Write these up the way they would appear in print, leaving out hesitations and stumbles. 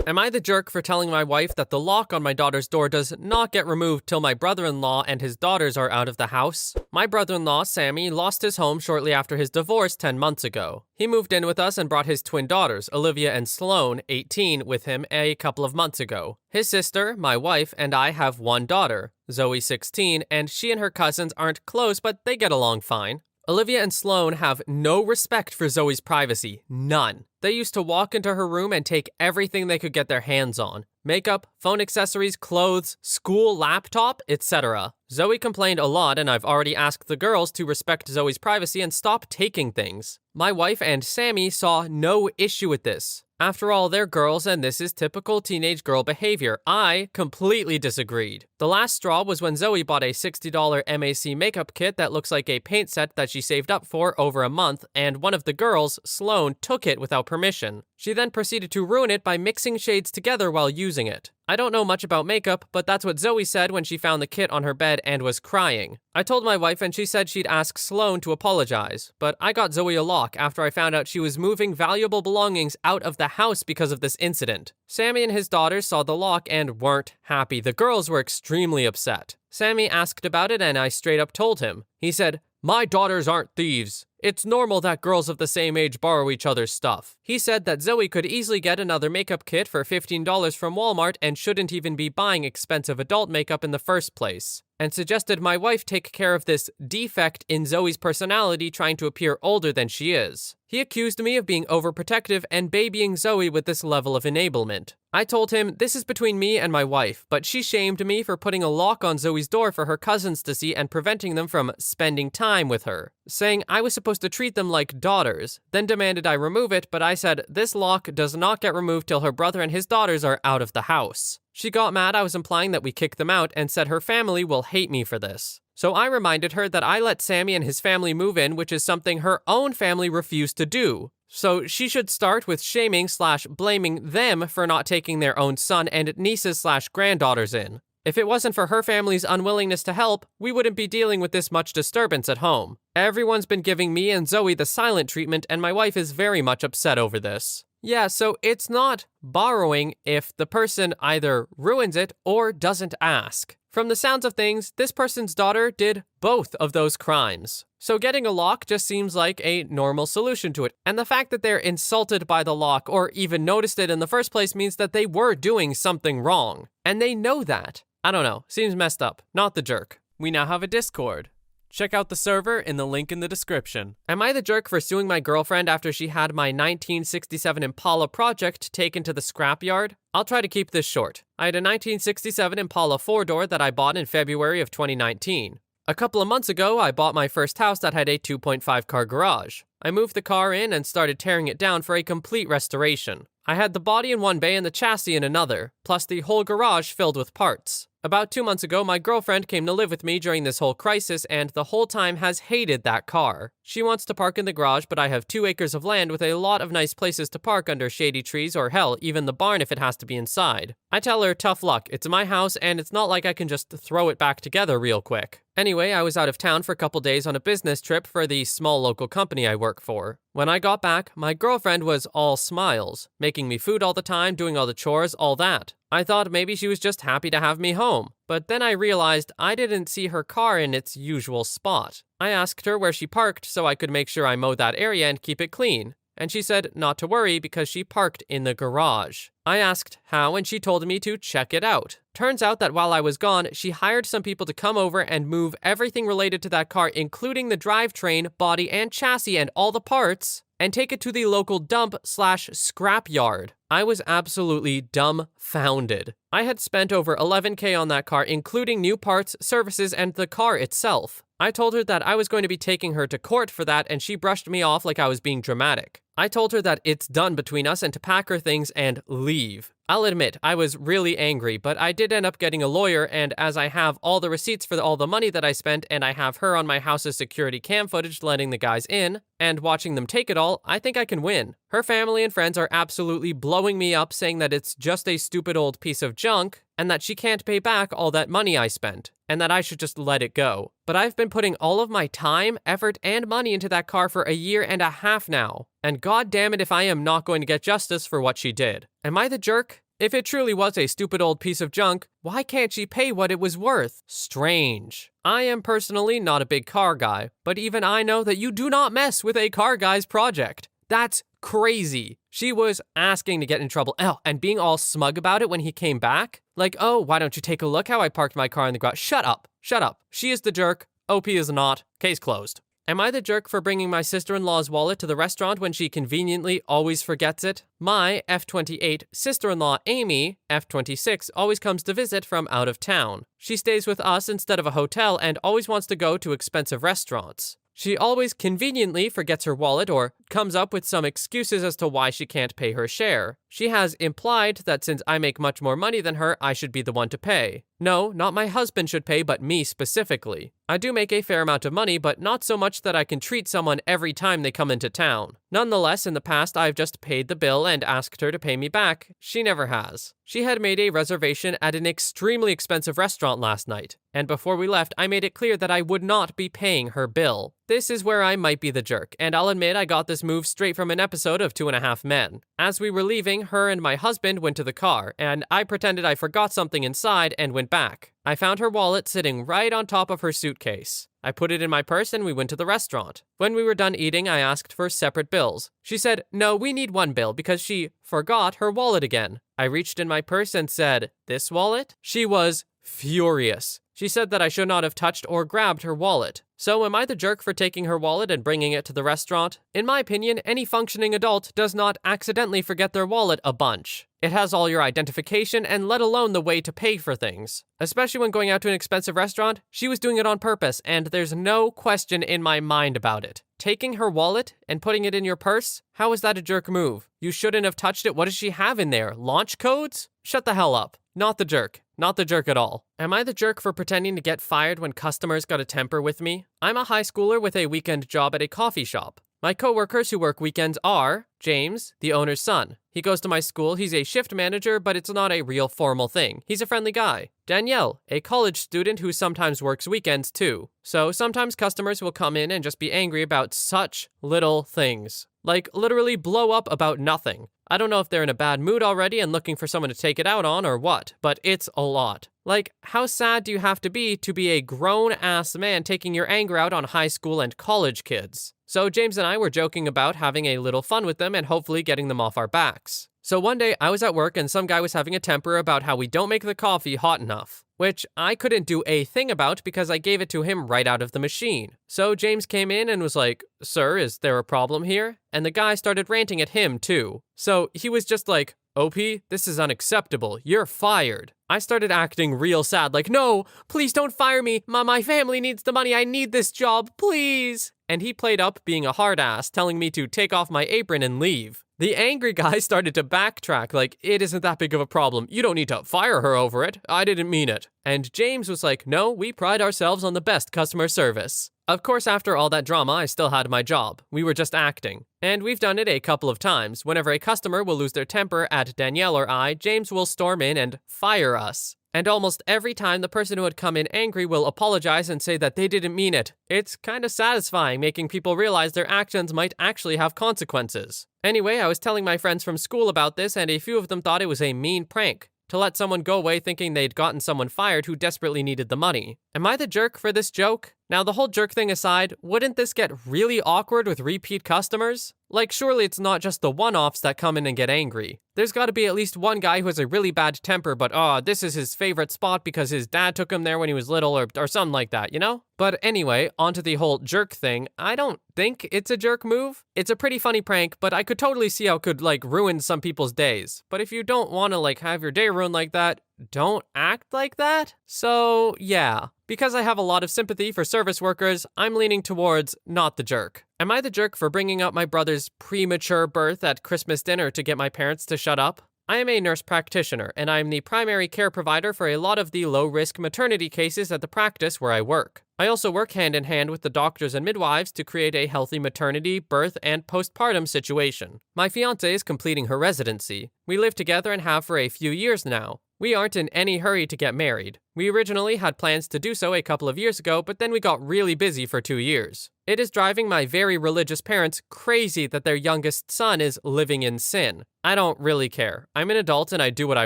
Am I the jerk for telling my wife that the lock on my daughter's door does not get removed till my brother-in-law and his daughters are out of the house? My brother-in-law, Sammy, lost his home shortly after his divorce 10 months ago. He moved in with us and brought his twin daughters, Olivia and Sloane, 18, with him a couple of months ago. His sister, my wife, and I have one daughter, Zoe, 16, and she and her cousins aren't close, but they get along fine. Olivia and Sloane have no respect for Zoe's privacy, none. They used to walk into her room and take everything they could get their hands on. Makeup, phone accessories, clothes, school laptop, etc. Zoe complained a lot, and I've already asked the girls to respect Zoe's privacy and stop taking things. My wife and Sammy saw no issue with this. After all, they're girls and this is typical teenage girl behavior. I completely disagreed. The last straw was when Zoe bought a $60 MAC makeup kit that looks like a paint set that she saved up for over a month, and one of the girls, Sloane, took it without permission. She then proceeded to ruin it by mixing shades together while using it. I don't know much about makeup, but that's what Zoe said when she found the kit on her bed and was crying. I told my wife and she said she'd ask Sloane to apologize, but I got Zoe a lock after I found out she was moving valuable belongings out of the house because of this incident. Sammy and his daughters saw the lock and weren't happy. The girls were extremely upset. Sammy asked about it and I straight up told him. He said, "My daughters aren't thieves. It's normal that girls of the same age borrow each other's stuff." He said that Zoe could easily get another makeup kit for $15 from Walmart and shouldn't even be buying expensive adult makeup in the first place, and suggested my wife take care of this defect in Zoe's personality trying to appear older than she is. He accused me of being overprotective and babying Zoe with this level of enablement. I told him this is between me and my wife, but she shamed me for putting a lock on Zoe's door for her cousins to see and preventing them from spending time with her, saying I was supposed to treat them like daughters, then demanded I remove it, but I said this lock does not get removed till her brother and his daughters are out of the house. She got mad I was implying that we kick them out and said her family will hate me for this. So I reminded her that I let Sammy and his family move in, which is something her own family refused to do. So she should start with shaming/blaming them for not taking their own son and nieces/granddaughters in. If it wasn't for her family's unwillingness to help, we wouldn't be dealing with this much disturbance at home. Everyone's been giving me and Zoe the silent treatment, and my wife is very much upset over this. Yeah, so it's not borrowing if the person either ruins it or doesn't ask. From the sounds of things, this person's daughter did both of those crimes. So getting a lock just seems like a normal solution to it. And the fact that they're insulted by the lock or even noticed it in the first place means that they were doing something wrong. And they know that. I don't know, seems messed up. Not the jerk. We now have a Discord. Check out the server in the link in the description. Am I the jerk for suing my girlfriend after she had my 1967 Impala project taken to the scrapyard? I'll try to keep this short. I had a 1967 Impala 4-door that I bought in February of 2019. A couple of months ago, I bought my first house that had a 2.5 car garage. I moved the car in and started tearing it down for a complete restoration. I had the body in one bay and the chassis in another, plus the whole garage filled with parts. About 2 months ago, my girlfriend came to live with me during this whole crisis and the whole time has hated that car. She wants to park in the garage, but I have 2 acres of land with a lot of nice places to park under shady trees or hell, even the barn if it has to be inside. I tell her tough luck, it's my house and it's not like I can just throw it back together real quick. Anyway, I was out of town for a couple days on a business trip for the small local company I work for. When I got back, my girlfriend was all smiles, making me food all the time, doing all the chores, all that. I thought maybe she was just happy to have me home, but then I realized I didn't see her car in its usual spot. I asked her where she parked so I could make sure I mowed that area and keep it clean, and she said not to worry because she parked in the garage. I asked how and she told me to check it out. Turns out that while I was gone, she hired some people to come over and move everything related to that car, including the drivetrain, body, and chassis and all the parts, and take it to the local dump/scrap yard. I was absolutely dumbfounded. I had spent over $11,000 on that car, including new parts, services, and the car itself. I told her that I was going to be taking her to court for that, and she brushed me off like I was being dramatic. I told her that it's done between us and to pack her things and leave. I'll admit, I was really angry, but I did end up getting a lawyer, and as I have all the receipts for all the money that I spent, and I have her on my house's security cam footage letting the guys in, and watching them take it all, I think I can win. Her family and friends are absolutely blowing me up, saying that it's just a stupid old piece of junk, and that she can't pay back all that money I spent, and that I should just let it go. But I've been putting all of my time, effort, and money into that car for 1.5 years now, and god damn it if I am not going to get justice for what she did. Am I the jerk? If it truly was a stupid old piece of junk, why can't she pay what it was worth? Strange. I am personally not a big car guy, but even I know that you do not mess with a car guy's project. That's crazy. She was asking to get in trouble. Oh, and being all smug about it when he came back. Like, oh, why don't you take a look how I parked my car in the garage? Shut up. Shut up. She is the jerk. OP is not. Case closed. Am I the jerk for bringing my sister-in-law's wallet to the restaurant when she conveniently always forgets it? My F28 sister-in-law Amy, F26, always comes to visit from out of town. She stays with us instead of a hotel and always wants to go to expensive restaurants. She always conveniently forgets her wallet or comes up with some excuses as to why she can't pay her share. She has implied that since I make much more money than her, I should be the one to pay. No, not my husband should pay, but me specifically. I do make a fair amount of money, but not so much that I can treat someone every time they come into town. Nonetheless, in the past, I've just paid the bill and asked her to pay me back. She never has. She had made a reservation at an extremely expensive restaurant last night, and before we left, I made it clear that I would not be paying her bill. This is where I might be the jerk, and I'll admit I got this move straight from an episode of 2.5 Men. As we were leaving, her and my husband went to the car, and I pretended I forgot something inside and went back. I found her wallet sitting right on top of her suitcase. I put it in my purse and we went to the restaurant. When we were done eating, I asked for separate bills. She said, no, we need one bill because she forgot her wallet again. I reached in my purse and said, this wallet? She was furious. She said that I should not have touched or grabbed her wallet. So am I the jerk for taking her wallet and bringing it to the restaurant? In my opinion, any functioning adult does not accidentally forget their wallet a bunch. It has all your identification and let alone the way to pay for things. Especially when going out to an expensive restaurant, she was doing it on purpose and there's no question in my mind about it. Taking her wallet and putting it in your purse? How is that a jerk move? You shouldn't have touched it. What does she have in there? Launch codes? Shut the hell up. Not the jerk. Not the jerk at all. Am I the jerk for pretending to get fired when customers got a temper with me? I'm a high schooler with a weekend job at a coffee shop. My coworkers who work weekends are James, the owner's son. He goes to my school. He's a shift manager, but it's not a real formal thing. He's a friendly guy. Danielle, a college student who sometimes works weekends too. So sometimes customers will come in and just be angry about such little things. Like literally blow up about nothing. I don't know if they're in a bad mood already and looking for someone to take it out on or what, but it's a lot. Like, how sad do you have to be a grown-ass man taking your anger out on high school and college kids? So James and I were joking about having a little fun with them and hopefully getting them off our backs. So one day I was at work and some guy was having a temper about how we don't make the coffee hot enough, which I couldn't do a thing about because I gave it to him right out of the machine. So James came in and was like, "Sir, is there a problem here?" And the guy started ranting at him too. So he was just like, "OP, this is unacceptable. You're fired." I started acting real sad, like, "No, please don't fire me. My family needs the money. I need this job, please." And he played up being a hard ass, telling me to take off my apron and leave. The angry guy started to backtrack, like, "It isn't that big of a problem. You don't need to fire her over it. I didn't mean it." And James was like, "No, we pride ourselves on the best customer service." Of course, after all that drama, I still had my job. We were just acting. And we've done it a couple of times. Whenever a customer will lose their temper at Danielle or I, James will storm in and fire us. And almost every time, the person who had come in angry will apologize and say that they didn't mean it. It's kind of satisfying, making people realize their actions might actually have consequences. Anyway, I was telling my friends from school about this, and a few of them thought it was a mean prank to let someone go away thinking they'd gotten someone fired who desperately needed the money. Am I the jerk for this joke? Now, the whole jerk thing aside, wouldn't this get really awkward with repeat customers? Like, surely it's not just the one-offs that come in and get angry. There's got to be at least one guy who has a really bad temper, but this is his favorite spot because his dad took him there when he was little or something like that, you know? But anyway, onto the whole jerk thing. I don't think it's a jerk move. It's a pretty funny prank, but I could totally see how it could, ruin some people's days. But if you don't want to, have your day ruined like that, don't act like that. So, yeah. Because I have a lot of sympathy for service workers, I'm leaning towards not the jerk. Am I the jerk for bringing up my brother's premature birth at Christmas dinner to get my parents to shut up? I am a nurse practitioner, and I am the primary care provider for a lot of the low-risk maternity cases at the practice where I work. I also work hand-in-hand with the doctors and midwives to create a healthy maternity, birth, and postpartum situation. My fiancée is completing her residency. We live together and have for a few years now. We aren't in any hurry to get married. We originally had plans to do so a couple of years ago, but then we got really busy for 2 years. It is driving my very religious parents crazy that their youngest son is living in sin. I don't really care. I'm an adult and I do what I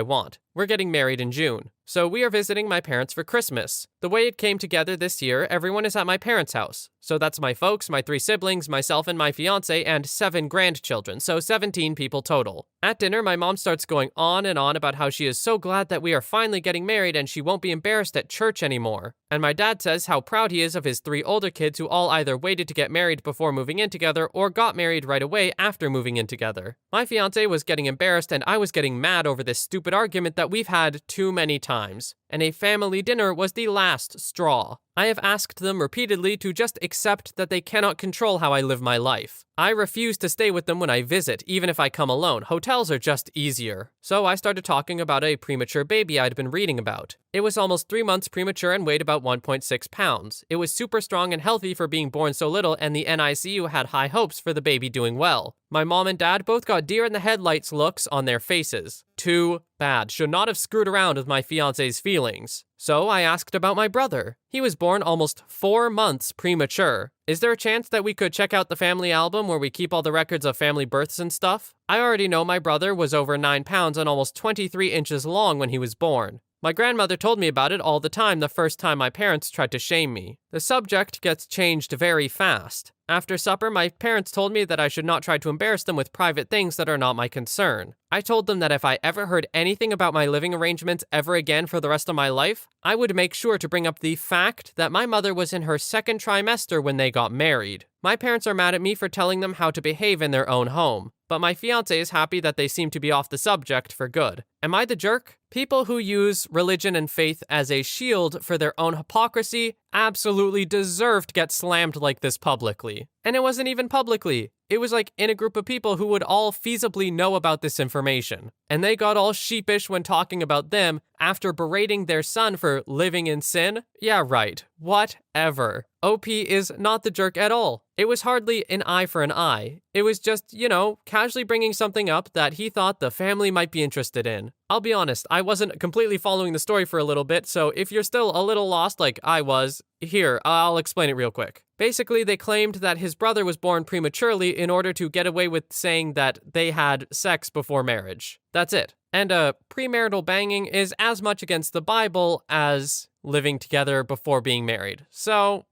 want. We're getting married in June. So we are visiting my parents for Christmas. The way it came together this year, everyone is at my parents' house. So that's my folks, my 3 siblings, myself and my fiance, and 7 grandchildren, so 17 people total. At dinner, my mom starts going on and on about how she is so glad that we are finally getting married and she won't be embarrassed at church anymore. And my dad says how proud he is of his 3 older kids who all either waited to get married before moving in together or got married right away after moving in together. My fiance was getting embarrassed and I was getting mad over this stupid argument that we've had too many times. And a family dinner was the last straw. I have asked them repeatedly to just accept that they cannot control how I live my life. I refuse to stay with them when I visit, even if I come alone. Hotels are just easier. So I started talking about a premature baby I'd been reading about. It was almost 3 months premature and weighed about 1.6 pounds. It was super strong and healthy for being born so little, and the NICU had high hopes for the baby doing well. My mom and dad both got deer in the headlights looks on their faces. Too bad. Should not have screwed around with my fiance's feelings. So I asked about my brother. He was born almost 4 months premature. Is there a chance that we could check out the family album where we keep all the records of family births and stuff? I already know my brother was over 9 pounds and almost 23 inches long when he was born. My grandmother told me about it all the time the first time my parents tried to shame me. The subject gets changed very fast. After supper, my parents told me that I should not try to embarrass them with private things that are not my concern. I told them that if I ever heard anything about my living arrangements ever again for the rest of my life, I would make sure to bring up the fact that my mother was in her 2nd trimester when they got married. My parents are mad at me for telling them how to behave in their own home, but my fiance is happy that they seem to be off the subject for good. Am I the jerk? People who use religion and faith as a shield for their own hypocrisy absolutely deserve to get slammed like this publicly. And it wasn't even publicly. It was like in a group of people who would all feasibly know about this information. And they got all sheepish when talking about them after berating their son for living in sin? Yeah, right. Whatever. OP is not the jerk at all. It was hardly an eye for an eye. It was just, casually bringing something up that he thought the family might be interested in. I'll be honest, I wasn't completely following the story for a little bit, so if you're still a little lost like I was, here, I'll explain it real quick. Basically, they claimed that his brother was born prematurely in order to get away with saying that they had sex before marriage. That's it. And premarital banging is as much against the Bible as living together before being married. So,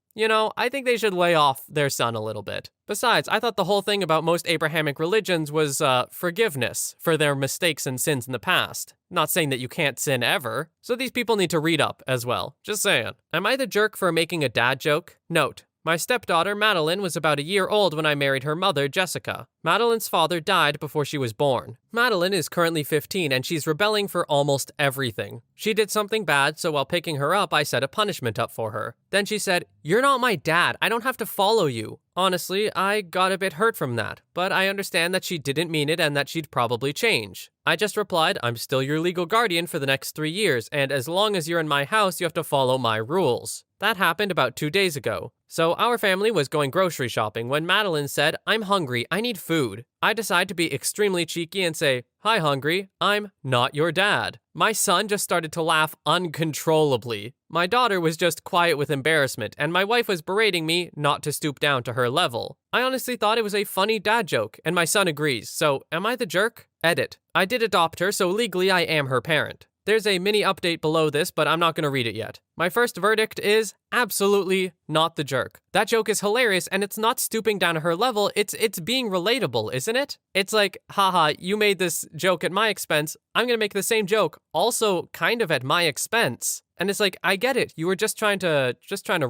I think they should lay off their son a little bit. Besides, I thought the whole thing about most Abrahamic religions was forgiveness for their mistakes and sins in the past. Not saying that you can't sin ever. So these people need to read up as well. Just saying. Am I the jerk for making a dad joke? Note: my stepdaughter, Madeline, was about a year old when I married her mother, Jessica. Madeline's father died before she was born. Madeline is currently 15 and she's rebelling for almost everything. She did something bad, so while picking her up, I set a punishment up for her. Then she said, "You're not my dad. I don't have to follow you." Honestly, I got a bit hurt from that, but I understand that she didn't mean it and that she'd probably change. I just replied, "I'm still your legal guardian for the next 3 years, and as long as you're in my house, you have to follow my rules." That happened about 2 days ago. So our family was going grocery shopping when Madeline said, "I'm hungry, I need food." I decide to be extremely cheeky and say, "Hi, hungry, I'm not your dad." My son just started to laugh uncontrollably. My daughter was just quiet with embarrassment, and my wife was berating me not to stoop down to her level. I honestly thought it was a funny dad joke, and my son agrees, so am I the jerk? Edit. I did adopt her, so legally I am her parent. There's a mini update below this, but I'm not going to read it yet. My first verdict is absolutely not the jerk. That joke is hilarious, and it's not stooping down to her level, it's being relatable, isn't it? It's like, haha, you made this joke at my expense, I'm going to make the same joke, also kind of at my expense. And it's like, I get it. You were just trying to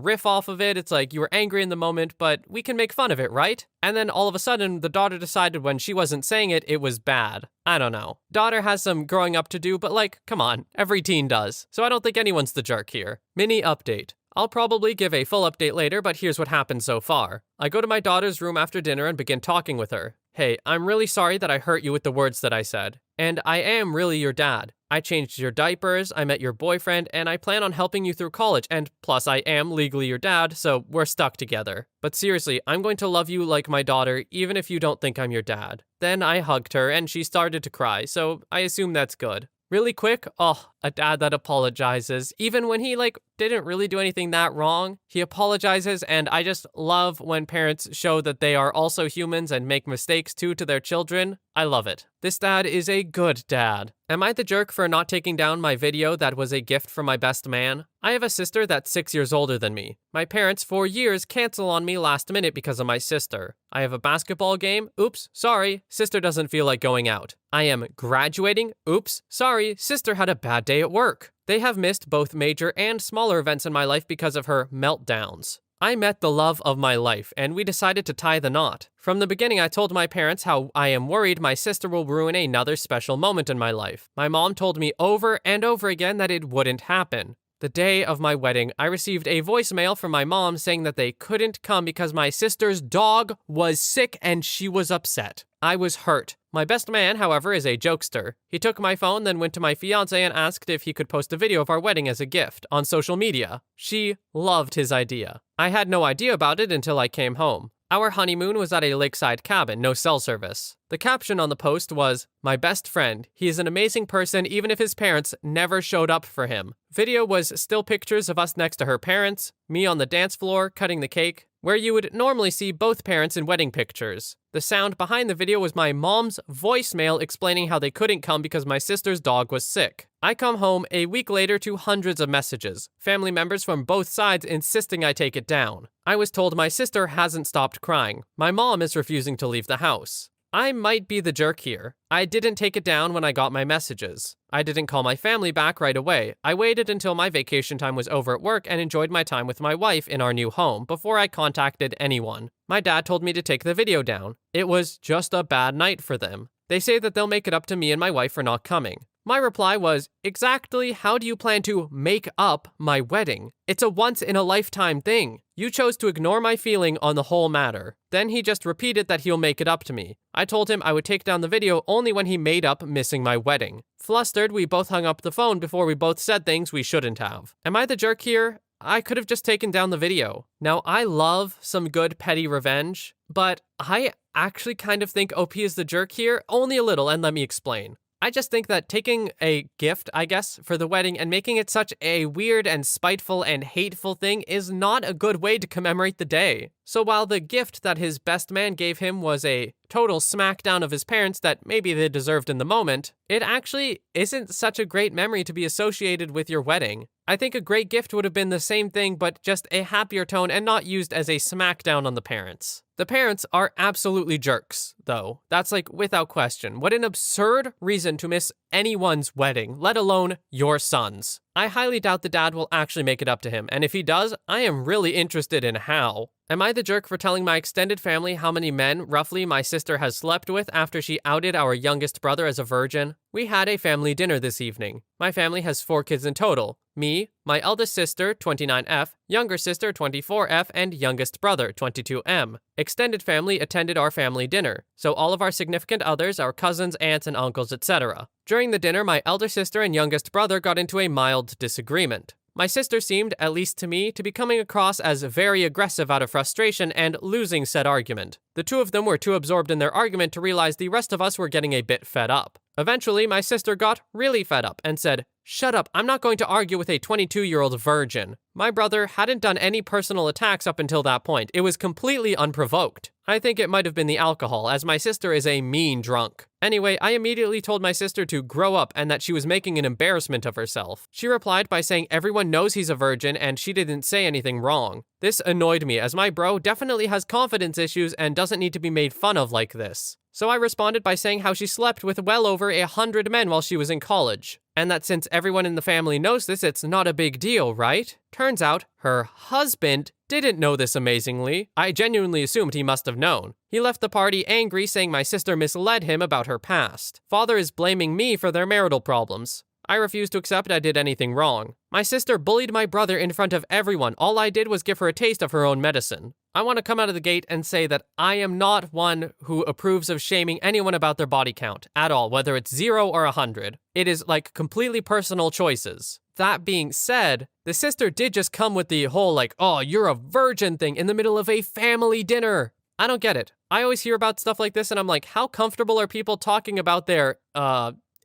riff off of it. It's like you were angry in the moment, but we can make fun of it, right? And then all of a sudden, the daughter decided when she wasn't saying it, it was bad. I don't know. Daughter has some growing up to do, but come on, every teen does. So I don't think anyone's the jerk here. Mini update. I'll probably give a full update later, but here's what happened so far. I go to my daughter's room after dinner and begin talking with her. "Hey, I'm really sorry that I hurt you with the words that I said. And I am really your dad. I changed your diapers, I met your boyfriend, and I plan on helping you through college, and plus I am legally your dad, so we're stuck together. But seriously, I'm going to love you like my daughter, even if you don't think I'm your dad." Then I hugged her, and she started to cry, so I assume that's good. Really quick, a dad that apologizes. Even when he, didn't really do anything that wrong, he apologizes, and I just love when parents show that they are also humans and make mistakes too to their children. I love it. This dad is a good dad. Am I the jerk for not taking down my video that was a gift from my best man? I have a sister that's 6 years older than me. My parents, for years, cancel on me last minute because of my sister. I have a basketball game. Oops, sorry, sister doesn't feel like going out. I am graduating. Oops, sorry, sister had a bad day at work. They have missed both major and smaller events in my life because of her meltdowns. I met the love of my life, and we decided to tie the knot. From the beginning, I told my parents how I am worried my sister will ruin another special moment in my life. My mom told me over and over again that it wouldn't happen. The day of my wedding, I received a voicemail from my mom saying that they couldn't come because my sister's dog was sick and she was upset. I was hurt. My best man, however, is a jokester. He took my phone, then went to my fiancée and asked if he could post a video of our wedding as a gift on social media. She loved his idea. I had no idea about it until I came home. Our honeymoon was at a lakeside cabin, no cell service. The caption on the post was, "My best friend. He is an amazing person even if his parents never showed up for him." Video was still pictures of us next to her parents, me on the dance floor, cutting the cake, where you would normally see both parents in wedding pictures. The sound behind the video was my mom's voicemail explaining how they couldn't come because my sister's dog was sick. I come home a week later to hundreds of messages, family members from both sides insisting I take it down. I was told my sister hasn't stopped crying. My mom is refusing to leave the house. I might be the jerk here. I didn't take it down when I got my messages. I didn't call my family back right away. I waited until my vacation time was over at work and enjoyed my time with my wife in our new home before I contacted anyone. My dad told me to take the video down. It was just a bad night for them. They say that they'll make it up to me and my wife for not coming. My reply was, exactly how do you plan to make up my wedding? It's a once-in-a-lifetime thing. You chose to ignore my feeling on the whole matter. Then he just repeated that he'll make it up to me. I told him I would take down the video only when he made up missing my wedding. Flustered, we both hung up the phone before we both said things we shouldn't have. Am I the jerk here? I could have just taken down the video. Now, I love some good petty revenge, but I actually kind of think OP is the jerk here, only a little, and let me explain. I just think that taking a gift, I guess, for the wedding and making it such a weird and spiteful and hateful thing is not a good way to commemorate the day. So while the gift that his best man gave him was a total smackdown of his parents that maybe they deserved in the moment, it actually isn't such a great memory to be associated with your wedding. I think a great gift would have been the same thing, but just a happier tone and not used as a smackdown on the parents. The parents are absolutely jerks, though. That's without question. What an absurd reason to miss anyone's wedding, let alone your son's. I highly doubt the dad will actually make it up to him, and if he does, I am really interested in how. Am I the jerk for telling my extended family how many men, roughly, my sister has slept with after she outed our youngest brother as a virgin? We had a family dinner this evening. My family has 4 kids in total. Me, my eldest sister, 29F, younger sister, 24F, and youngest brother, 22M. Extended family attended our family dinner, so all of our significant others, our cousins, aunts, and uncles, etc. During the dinner, my elder sister and youngest brother got into a mild disagreement. My sister seemed, at least to me, to be coming across as very aggressive out of frustration and losing said argument. The two of them were too absorbed in their argument to realize the rest of us were getting a bit fed up. Eventually, my sister got really fed up and said, "Shut up, I'm not going to argue with a 22-year-old virgin." My brother hadn't done any personal attacks up until that point. It was completely unprovoked. I think it might have been the alcohol, as my sister is a mean drunk. Anyway, I immediately told my sister to grow up and that she was making an embarrassment of herself. She replied by saying everyone knows he's a virgin and she didn't say anything wrong. This annoyed me, as my bro definitely has confidence issues and doesn't need to be made fun of like this. So I responded by saying how she slept with well over 100 men while she was in college, and that since everyone in the family knows this, it's not a big deal, right? Turns out, her husband didn't know this amazingly. I genuinely assumed he must have known. He left the party angry, saying my sister misled him about her past. Father is blaming me for their marital problems. I refused to accept I did anything wrong. My sister bullied my brother in front of everyone. All I did was give her a taste of her own medicine. I want to come out of the gate and say that I am not one who approves of shaming anyone about their body count at all, whether it's 0 or 100. It is completely personal choices. That being said, the sister did just come with the whole "oh, you're a virgin" thing in the middle of a family dinner. I don't get it. I always hear about stuff like this and I'm like, how comfortable are people talking about their,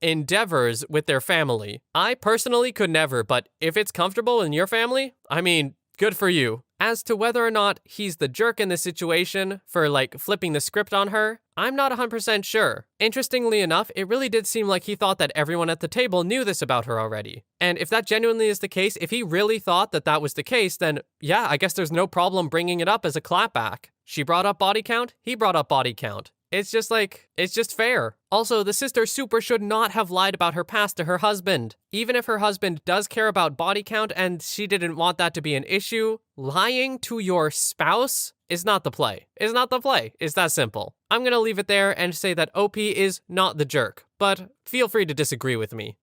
endeavors with their family. I personally could never, but if it's comfortable in your family, I mean, good for you. As to whether or not he's the jerk in this situation for flipping the script on her, I'm not 100% sure. Interestingly enough, it really did seem like he thought that everyone at the table knew this about her already. And if that genuinely is the case, if he really thought that that was the case, then yeah, I guess there's no problem bringing it up as a clapback. She brought up body count, he brought up body count. It's just fair. Also, the sister super should not have lied about her past to her husband. Even if her husband does care about body count and she didn't want that to be an issue, lying to your spouse is not the play. It's not the play. It's that simple. I'm gonna leave it there and say that OP is not the jerk, but feel free to disagree with me.